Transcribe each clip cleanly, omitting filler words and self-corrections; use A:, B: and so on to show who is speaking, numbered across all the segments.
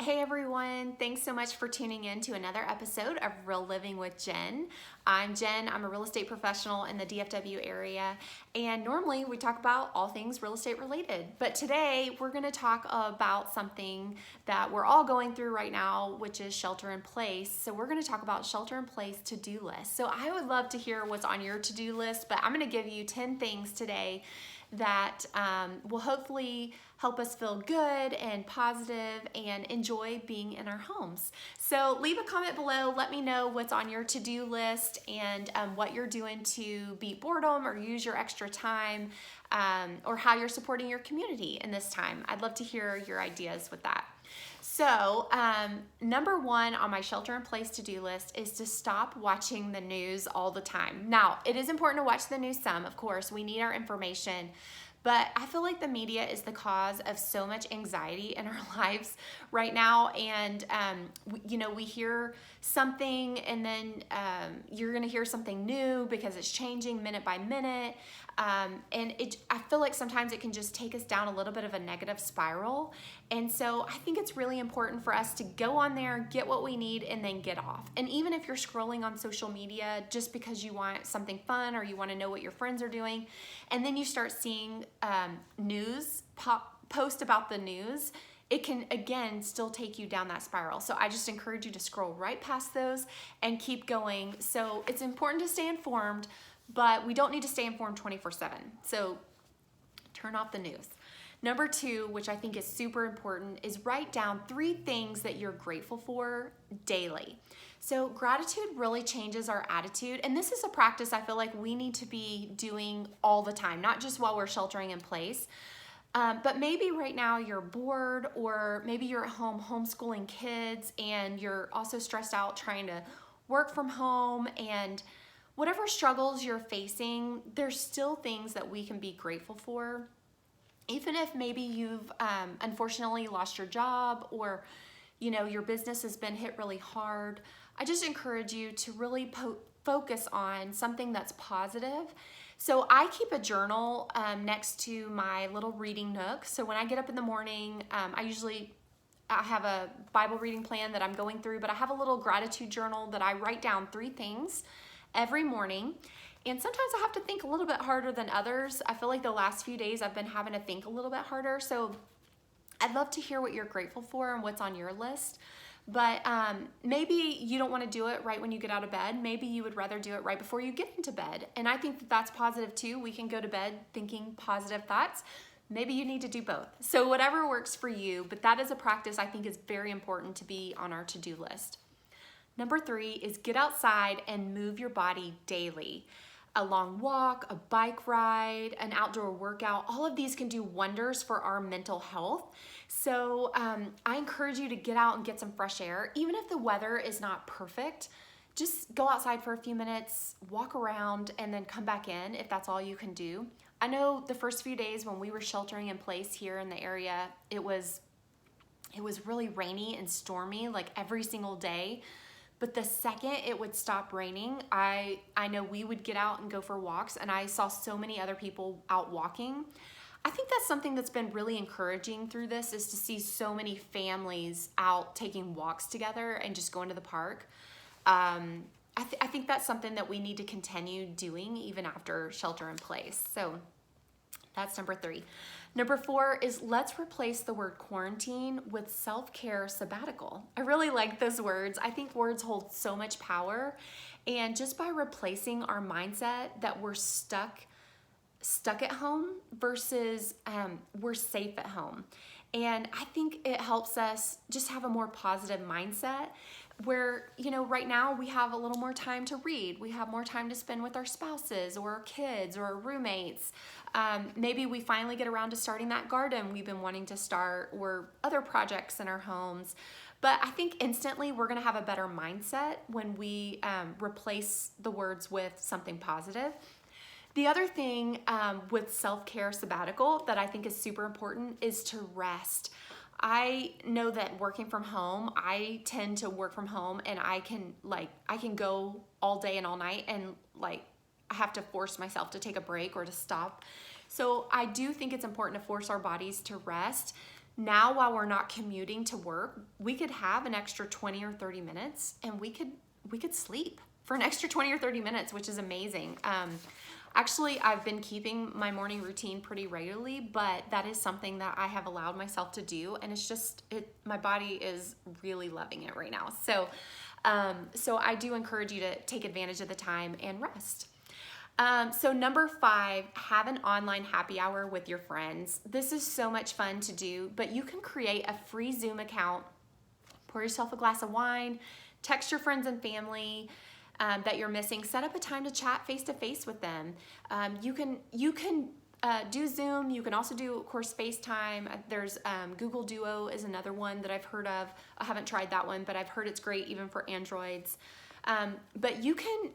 A: Hey everyone, thanks so much for tuning in to another episode of Real Living with Jen. I'm Jen, I'm a real estate professional in the DFW area, and normally we talk about all things real estate related. But today we're going to talk about something that we're all going through right now, which is shelter in place. So we're going to talk about shelter in place to-do lists. So I would love to hear what's on your to-do list, but I'm going to give you 10 things today that will hopefully help us feel good and positive and enjoy being in our homes. So leave a comment below. Let me know what's on your to-do list and what you're doing to beat boredom or use your extra time, or how you're supporting your community in this time. I'd love to hear your ideas with that. So number one on my shelter in place to-do list is to stop watching the news all the time. Now, it is important to watch the news some, of course. We need our information. But I feel like the media is the cause of so much anxiety in our lives right now. And, we hear something and then you're going to hear something new because it's changing minute by minute. I feel like sometimes it can just take us down a little bit of a negative spiral. And so I think it's really important for us to go on there, get what we need, and then get off. And even if you're scrolling on social media just because you want something fun or you want to know what your friends are doing, and then you start seeing news post about the news, it can again still take you down that spiral. So I just encourage you to scroll right past those and keep going. So it's important to stay informed, but we don't need to stay informed 24/7. So turn off the news. Number two, which I think is super important, is write down 3 things that you're grateful for daily. So gratitude really changes our attitude, and this is a practice I feel like we need to be doing all the time, not just while we're sheltering in place. But maybe right now you're bored, or maybe you're at home homeschooling kids and you're also stressed out trying to work from home, and whatever struggles you're facing, there's still things that we can be grateful for. Even if maybe you've unfortunately lost your job, or your business has been hit really hard, I just encourage you to really focus on something that's positive. So I keep a journal next to my little reading nook. So when I get up in the morning, I have a Bible reading plan that I'm going through, but I have a little gratitude journal that I write down 3 things every morning. And sometimes I have to think a little bit harder than others. I feel like the last few days I've been having to think a little bit harder. So I'd love to hear what you're grateful for and what's on your list. But maybe you don't want to do it right when you get out of bed. Maybe you would rather do it right before you get into bed. And I think that that's positive too. We can go to bed thinking positive thoughts. Maybe you need to do both. So whatever works for you, but that is a practice I think is very important to be on our to-do list. Number 3 is get outside and move your body daily. A long walk, a bike ride, an outdoor workout, all of these can do wonders for our mental health. So I encourage you to get out and get some fresh air. Even if the weather is not perfect, just go outside for a few minutes, walk around, and then come back in if that's all you can do. I know the first few days when we were sheltering in place here in the area, it was really rainy and stormy like every single day. But the second it would stop raining, I know we would get out and go for walks, and I saw so many other people out walking. I think that's something that's been really encouraging through this, is to see so many families out taking walks together and just going to the park. I think that's something that we need to continue doing even after shelter in place. So that's number 3. Number 4 is let's replace the word quarantine with self-care sabbatical. I really like those words. I think words hold so much power. And just by replacing our mindset that we're stuck at home versus we're safe at home. And I think it helps us just have a more positive mindset where, right now we have a little more time to read. We have more time to spend with our spouses or our kids or our roommates. Maybe we finally get around to starting that garden we've been wanting to start, or other projects in our homes. But I think instantly we're going to have a better mindset when we replace the words with something positive. The other thing with self-care sabbatical that I think is super important is to rest. I know that working from home, I tend to work from home, and I can go all day and all night, and I have to force myself to take a break or to stop. So I do think it's important to force our bodies to rest. Now, while we're not commuting to work, we could have an extra 20 or 30 minutes and we could sleep for an extra 20 or 30 minutes, which is amazing. Actually, I've been keeping my morning routine pretty regularly, but that is something that I have allowed myself to do, and it's just, my body is really loving it right now. So I do encourage you to take advantage of the time and rest. So number 5, have an online happy hour with your friends. This is so much fun to do, but you can create a free Zoom account, pour yourself a glass of wine, text your friends and family that you're missing, set up a time to chat face-to-face with them. You can do Zoom. You can also do, of course, FaceTime. There's Google Duo is another one that I've heard of. I haven't tried that one, but I've heard it's great even for Androids. But you can,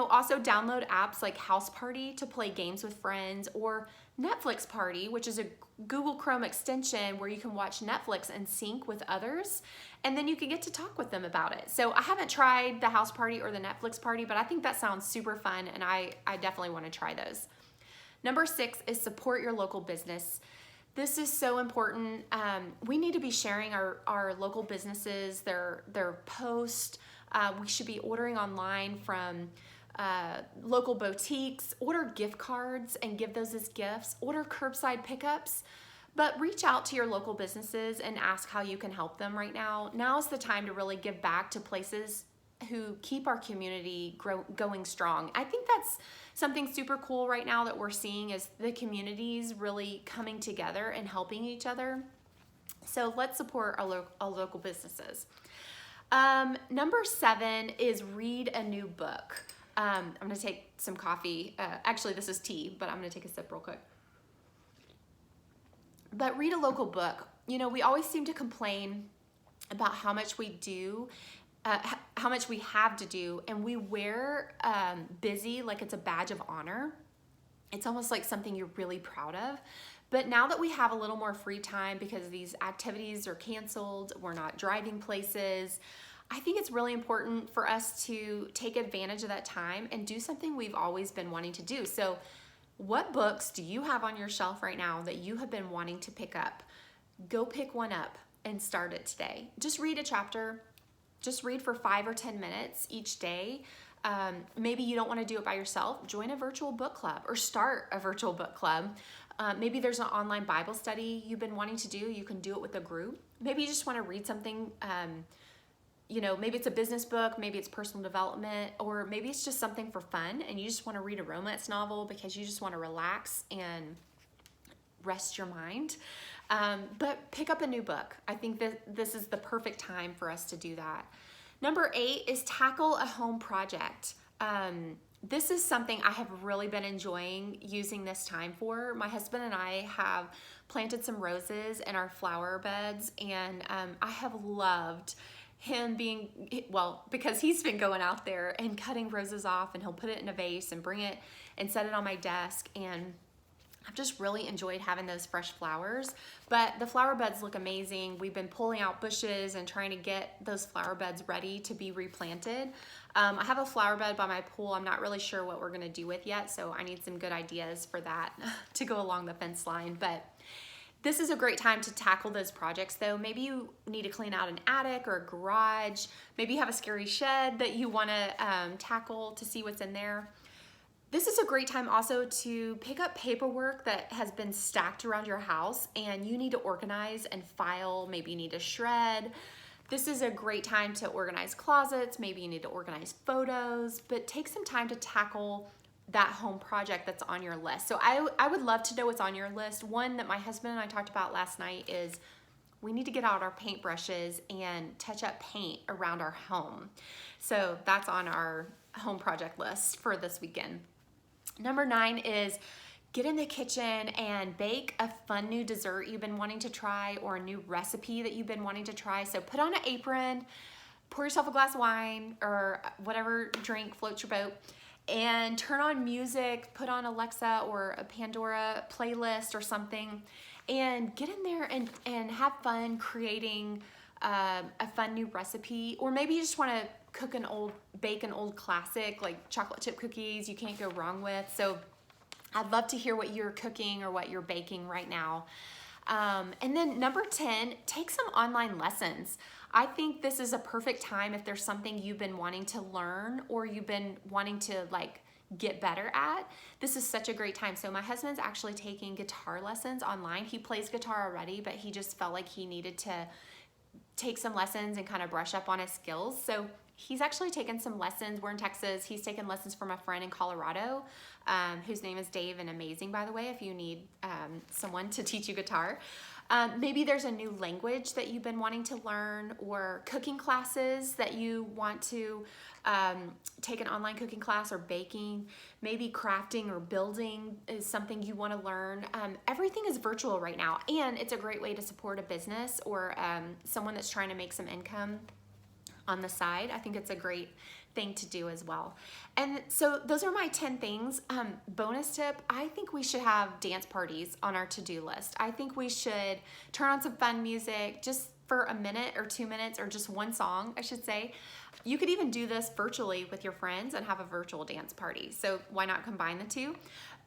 A: also download apps like House Party to play games with friends, or Netflix Party, which is a Google Chrome extension where you can watch Netflix and sync with others, and then you can get to talk with them about it. So I haven't tried the House Party or the Netflix Party, but I think that sounds super fun, and I definitely want to try those. Number 6 is support your local business. This is so important. We need to be sharing our local businesses, their posts. We should be ordering online from local boutiques, order gift cards and give those as gifts, order curbside pickups, but reach out to your local businesses and ask how you can help them right now. Now is the time to really give back to places who keep our community going strong. I think that's something super cool right now that we're seeing, is the communities really coming together and helping each other. So let's support our local businesses. Number 7 is read a new book. I'm gonna take some coffee. Actually, this is tea, but I'm gonna take a sip real quick. But read a local book. We always seem to complain about how much we do, how much we have to do, and we wear busy like it's a badge of honor. It's almost like something you're really proud of. But now that we have a little more free time because these activities are canceled, we're not driving places, I think it's really important for us to take advantage of that time and do something we've always been wanting to do. So what books do you have on your shelf right now that you have been wanting to pick up? Go pick one up and start it today. Just read a chapter. Just read for 5 or 10 minutes each day. Maybe you don't want to do it by yourself. Join a virtual book club or start a virtual book club. Maybe there's an online Bible study you've been wanting to do. You can do it with a group. Maybe you just want to read something, maybe it's a business book, maybe it's personal development, or maybe it's just something for fun and you just want to read a romance novel because you just want to relax and rest your mind. But pick up a new book. I think that this is the perfect time for us to do that. Number 8 is tackle a home project. This is something I have really been enjoying using this time for. My husband and I have planted some roses in our flower beds, and I have loved him because he's been going out there and cutting roses off, and he'll put it in a vase and bring it and set it on my desk, and I've just really enjoyed having those fresh flowers. But the flower beds look amazing. We've been pulling out bushes and trying to get those flower beds ready to be replanted. I have a flower bed by my pool I'm not really sure what we're gonna do with yet, so I need some good ideas for that to go along the fence line. But this is a great time to tackle those projects though. Maybe you need to clean out an attic or a garage. Maybe you have a scary shed that you wanna tackle to see what's in there. This is a great time also to pick up paperwork that has been stacked around your house and you need to organize and file. Maybe you need to shred. This is a great time to organize closets. Maybe you need to organize photos, but take some time to tackle that home project that's on your list. So I would love to know what's on your list. One that my husband and I talked about last night is we need to get out our paintbrushes and touch up paint around our home. So that's on our home project list for this weekend. Number 9 is get in the kitchen and bake a fun new dessert you've been wanting to try, or a new recipe that you've been wanting to try. So put on an apron, pour yourself a glass of wine or whatever drink floats your boat, and turn on music, put on Alexa or a Pandora playlist or something, and get in there and have fun creating a fun new recipe. Or maybe you just want to bake an old classic like chocolate chip cookies you can't go wrong with. So I'd love to hear what you're cooking or what you're baking right now. And then number 10, take some online lessons. I think this is a perfect time if there's something you've been wanting to learn or you've been wanting to like get better at. This is such a great time. So my husband's actually taking guitar lessons online. He plays guitar already, but he just felt like he needed to take some lessons and kind of brush up on his skills. So he's actually taken some lessons. We're in Texas. He's taken lessons from a friend in Colorado, whose name is Dave, and amazing, by the way, if you need someone to teach you guitar. Maybe there's a new language that you've been wanting to learn, or cooking classes that you want to take an online cooking class, or baking. Maybe crafting or building is something you want to learn. Everything is virtual right now, and it's a great way to support a business or someone that's trying to make some income on the side. I think it's a great thing to do as well. And so those are my 10 things. Bonus tip, I think we should have dance parties on our to-do list. I think we should turn on some fun music just for a minute or 2 minutes, or just one song, I should say. You could even do this virtually with your friends and have a virtual dance party. So why not combine the two?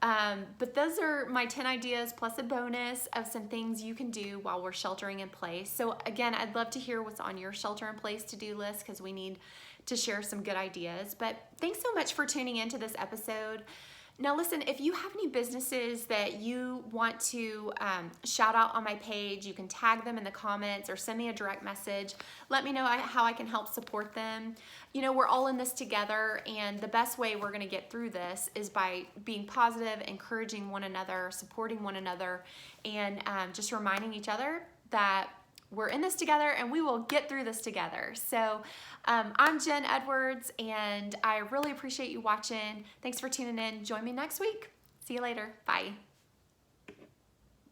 A: But those are my 10 ideas plus a bonus of some things you can do while we're sheltering in place. So again, I'd love to hear what's on your shelter in place to-do list, because we need to share some good ideas. But thanks so much for tuning into this episode. Now listen, if you have any businesses that you want to shout out on my page, you can tag them in the comments or send me a direct message. Let me know how I can help support them. You know, we're all in this together, and the best way we're gonna get through this is by being positive, encouraging one another, supporting one another, and just reminding each other that we're in this together and we will get through this together. So I'm Jen Edwards, and I really appreciate you watching. Thanks for tuning in. Join me next week. See you later. Bye.